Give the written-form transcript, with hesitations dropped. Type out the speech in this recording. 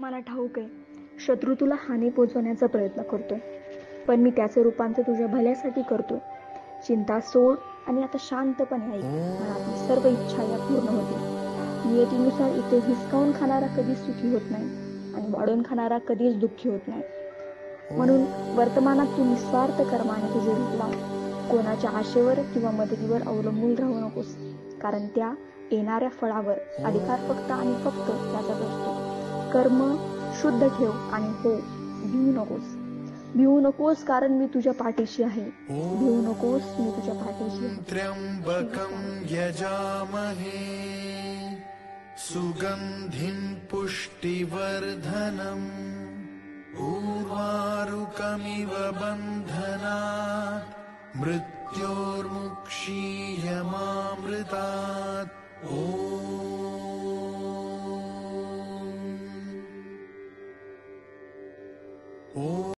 मला ठाऊक आहे, शत्रू तुला हानी पोचवण्याचा प्रयत्न करतोय, पण मी त्याचे रूपांतर तुझ्या भल्यासाठी करतो. चिंता सोड आणि आता शांतपणे ऐक. मनातली सर्व इच्छा या पूर्ण होतील. नियतीनुसार इथे हिसकावून खाणारा कधीच सुखी होत नाही आणि वाढून खाणारा कधीच दुःखी होत नाही. म्हणून वर्तमानात तू निस्वार्थ कर्माने तुझे रूप लाव. कोणाच्या आशेवर किंवा मदतीवर अवलंबून राहू नकोस, कारण त्या येणाऱ्या फळावर अधिकार फक्त आणि फक्त त्याचाच असतो. कर्म शुद्ध ठेव आणि हो, भिवू नकोस कारण मी तुझ्या पाठीशी आहे. भिवू नकोस, मी तुझ्या पाठीशी आहे. त्र्यंबकं यजामहे सुगंधिं पुष्टिवर्धनम् उर्वारुकमिव बन्धनात् मृत्योर्मुक्षीयमामृतात्। ॐ